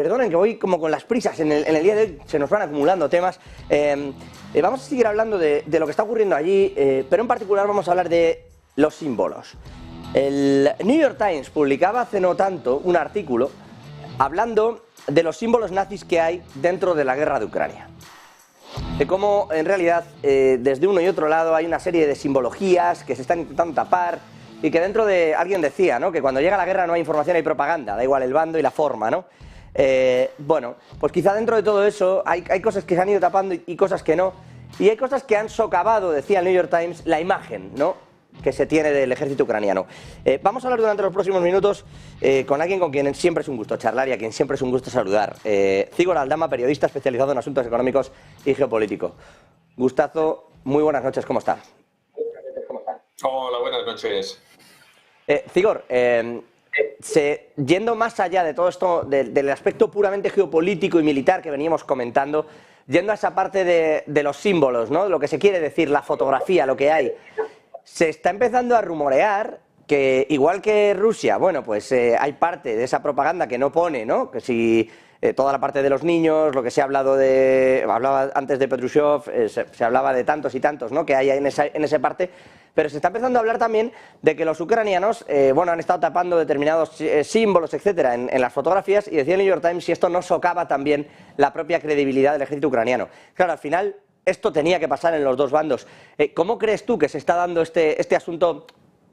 Perdonen que voy como con las prisas, en el día de hoy se nos van acumulando temas. Vamos a seguir hablando de lo que está ocurriendo allí, pero en particular vamos a hablar de los símbolos. El New York Times publicaba hace no tanto un artículo hablando de los símbolos nazis que hay dentro de la guerra de Ucrania. De cómo en realidad desde uno y otro lado hay una serie de simbologías que se están intentando tapar y que dentro de, alguien decía, ¿no?, que cuando llega la guerra no hay información, hay propaganda, da igual el bando y la forma, ¿no? Bueno, pues quizá dentro de todo eso hay cosas que se han ido tapando y cosas que no, y hay cosas que han socavado, decía el New York Times, la imagen, ¿no?, que se tiene del ejército ucraniano. Vamos a hablar durante los próximos minutos con alguien con quien siempre es un gusto charlar y a quien siempre es un gusto saludar. Zigor Aldama, periodista especializado en asuntos económicos y geopolíticos. Gustazo, muy buenas noches, ¿cómo está? Hola, buenas noches. Zigor, yendo más allá de todo esto, del aspecto puramente geopolítico y militar que veníamos comentando, yendo a esa parte de los símbolos, ¿no?, lo que se quiere decir, la fotografía, lo que hay, se está empezando a rumorear que, igual que Rusia, bueno, pues hay parte de esa propaganda que no pone, ¿no?, que si toda la parte de los niños, lo que se ha hablado hablaba antes de Petrushov, se hablaba de tantos y tantos, ¿no?, que hay en esa parte. Pero se está empezando a hablar también de que los ucranianos, bueno, han estado tapando determinados símbolos, etcétera, en las fotografías, y decía el New York Times si esto no socava también la propia credibilidad del ejército ucraniano. Claro, al final esto tenía que pasar en los dos bandos. ¿Cómo crees tú que se está dando este asunto,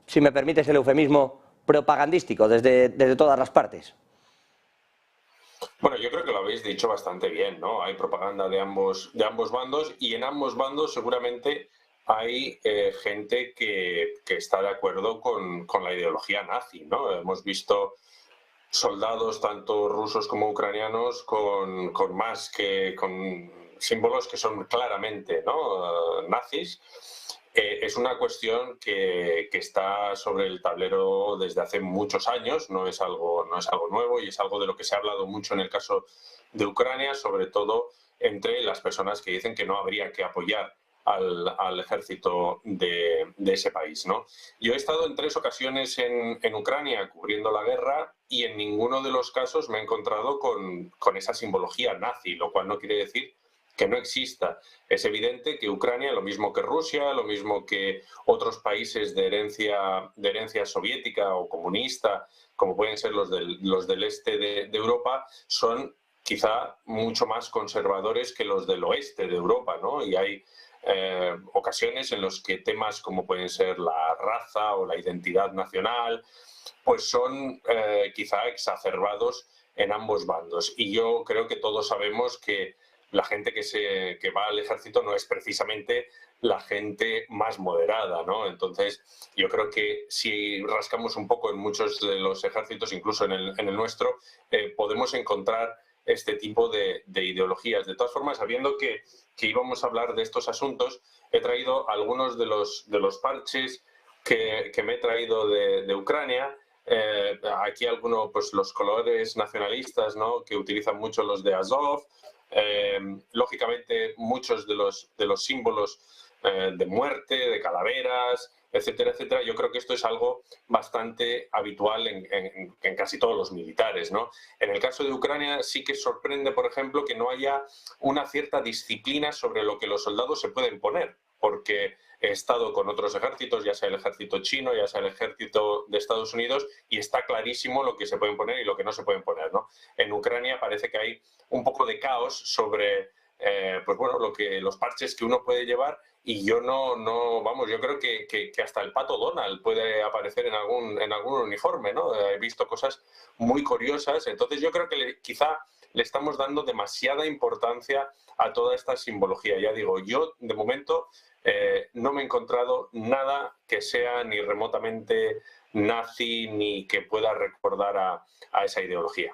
si me permites el eufemismo, propagandístico desde todas las partes? Bueno, yo creo que lo habéis dicho bastante bien, ¿no? Hay propaganda de ambos bandos, y en ambos bandos seguramente hay gente que está de acuerdo con la ideología nazi, ¿no? Hemos visto soldados, tanto rusos como ucranianos, con símbolos que son claramente, ¿no?, nazis. Es una cuestión que está sobre el tablero desde hace muchos años, no es algo nuevo, y es algo de lo que se ha hablado mucho en el caso de Ucrania, sobre todo entre las personas que dicen que no habría que apoyar al ejército de ese país, ¿no? Yo he estado en 3 ocasiones en Ucrania cubriendo la guerra, y en ninguno de los casos me he encontrado con esa simbología nazi, lo cual no quiere decir que no exista. Es evidente que Ucrania, lo mismo que Rusia, lo mismo que otros países de herencia soviética o comunista, como pueden ser los del este de Europa, son quizá mucho más conservadores que los del oeste de Europa, ¿no? Y hay ocasiones en las que temas como pueden ser la raza o la identidad nacional, pues son quizá exacerbados en ambos bandos. Y yo creo que todos sabemos que la gente que va al ejército no es precisamente la gente más moderada, ¿no? Entonces, yo creo que si rascamos un poco en muchos de los ejércitos, incluso en el nuestro, podemos encontrar este tipo de ideologías. De todas formas, sabiendo que íbamos a hablar de estos asuntos, he traído algunos de los parches que me he traído de Ucrania. Aquí algunos, pues los colores nacionalistas, ¿no?, que utilizan mucho los de Azov. Lógicamente, muchos de los símbolos de muerte, de calaveras, etcétera, etcétera. Yo creo que esto es algo bastante habitual en casi todos los militares, ¿no? En el caso de Ucrania sí que sorprende, por ejemplo, que no haya una cierta disciplina sobre lo que los soldados se pueden poner, porque he estado con otros ejércitos, ya sea el ejército chino, ya sea el ejército de Estados Unidos, y está clarísimo lo que se pueden poner y lo que no se pueden poner, ¿no? En Ucrania parece que hay un poco de caos sobre pues bueno, los parches que uno puede llevar, y yo vamos, yo creo que hasta el pato Donald puede aparecer en algún uniforme, ¿no? He visto cosas muy curiosas. Entonces yo creo que quizá le estamos dando demasiada importancia a toda esta simbología. Ya digo, yo de momento no me he encontrado nada que sea ni remotamente nazi ni que pueda recordar a esa ideología.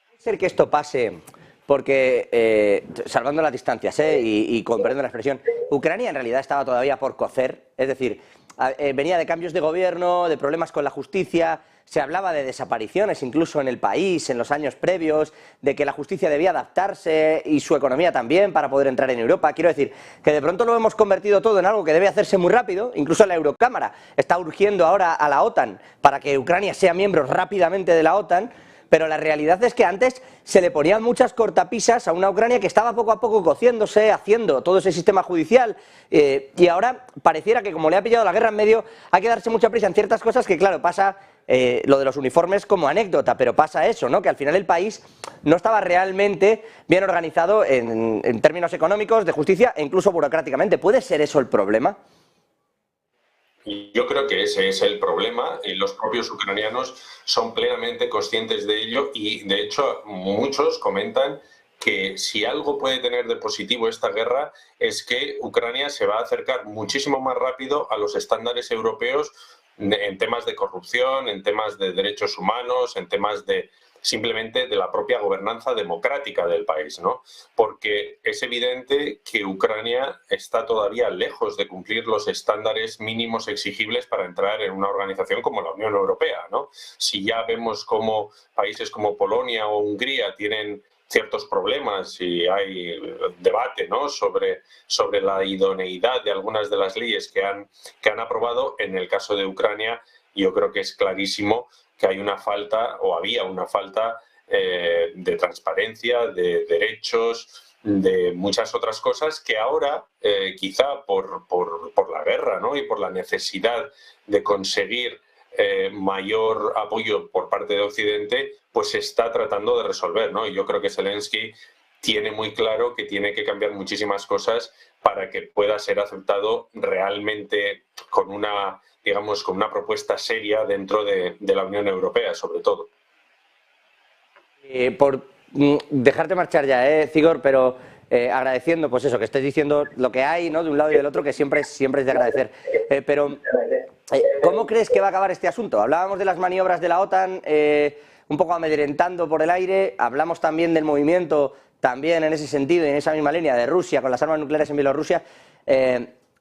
Puede ser que esto pase porque, salvando las distancias y comprendo la expresión, Ucrania en realidad estaba todavía por cocer, es decir, venía de cambios de gobierno, de problemas con la justicia, se hablaba de desapariciones incluso en el país en los años previos, de que la justicia debía adaptarse y su economía también para poder entrar en Europa. Quiero decir que de pronto lo hemos convertido todo en algo que debe hacerse muy rápido. Incluso la Eurocámara está urgiendo ahora a la OTAN para que Ucrania sea miembro rápidamente de la OTAN. pero la realidad es que antes se le ponían muchas cortapisas a una Ucrania que estaba poco a poco cociéndose, haciendo todo ese sistema judicial, y ahora pareciera que como le ha pillado la guerra en medio, hay que darse mucha prisa en ciertas cosas que, claro, pasa lo de los uniformes como anécdota, pero pasa eso, ¿no? Que al final el país no estaba realmente bien organizado en términos económicos, de justicia e incluso burocráticamente. ¿Puede ser eso el problema? Yo creo que ese es el problema y los propios ucranianos son plenamente conscientes de ello y, de hecho, muchos comentan que si algo puede tener de positivo esta guerra es que Ucrania se va a acercar muchísimo más rápido a los estándares europeos en temas de corrupción, en temas de derechos humanos, en temas de simplemente de la propia gobernanza democrática del país, ¿no? Porque es evidente que Ucrania está todavía lejos de cumplir los estándares mínimos exigibles para entrar en una organización como la Unión Europea, ¿no? Si ya vemos cómo países como Polonia o Hungría tienen ciertos problemas y hay debate, ¿no?, sobre la idoneidad de algunas de las leyes que han aprobado, en el caso de Ucrania yo creo que es clarísimo que hay una falta, o había una falta de transparencia, de derechos, de muchas otras cosas que ahora, quizá por la guerra, ¿no?, y por la necesidad de conseguir mayor apoyo por parte de Occidente, pues se está tratando de resolver, ¿no? Y yo creo que Zelensky tiene muy claro que tiene que cambiar muchísimas cosas para que pueda ser aceptado realmente con una, digamos, con una propuesta seria dentro de la Unión Europea, sobre todo. Por dejarte marchar ya, Zigor, pero agradeciendo, pues eso, que estés diciendo lo que hay, ¿no?, de un lado y del otro, que siempre es de agradecer. Pero, ¿cómo crees que va a acabar este asunto? Hablábamos de las maniobras de la OTAN, un poco amedrentando por el aire, hablamos también del movimiento, también en ese sentido y en esa misma línea de Rusia con las armas nucleares en Bielorrusia.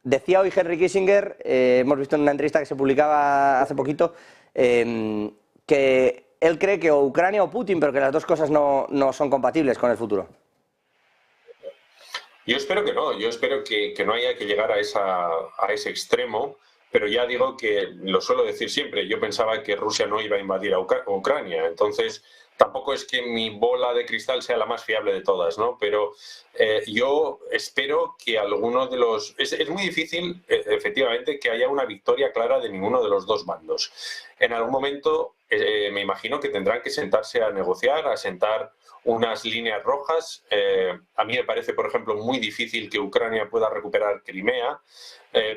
Decía hoy Henry Kissinger, hemos visto en una entrevista que se publicaba hace poquito, que él cree que o Ucrania o Putin, pero que las dos cosas no son compatibles con el futuro. Yo espero que no, yo espero que no haya que llegar a ese extremo, pero ya digo que lo suelo decir siempre, yo pensaba que Rusia no iba a invadir a Ucrania, entonces tampoco es que mi bola de cristal sea la más fiable de todas, ¿no? Pero yo espero que alguno de los... Es muy difícil, efectivamente, que haya una victoria clara de ninguno de los dos bandos. En algún momento me imagino que tendrán que sentarse a negociar, a sentar unas líneas rojas. A mí me parece, por ejemplo, muy difícil que Ucrania pueda recuperar Crimea,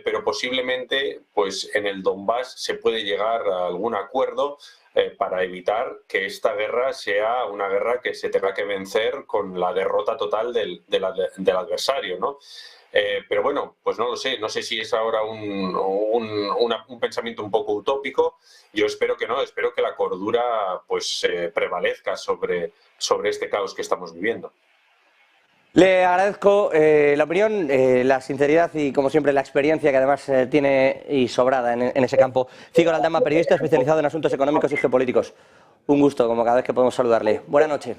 pero posiblemente pues, en el Donbass se puede llegar a algún acuerdo para evitar que esta guerra sea una guerra que se tenga que vencer con la derrota total del adversario, ¿no? Pero bueno, pues no lo sé, no sé si es ahora un pensamiento un poco utópico. Yo espero que no, espero que la cordura pues prevalezca sobre este caos que estamos viviendo. Le agradezco la opinión, la sinceridad y, como siempre, la experiencia que además tiene y sobrada en ese campo. Zigor Aldama, periodista especializado en asuntos económicos y geopolíticos. Un gusto, como cada vez que podemos saludarle. Buenas noches.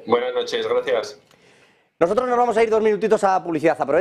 Buenas noches, gracias. Nosotros nos vamos a ir 2 minutitos a publicidad.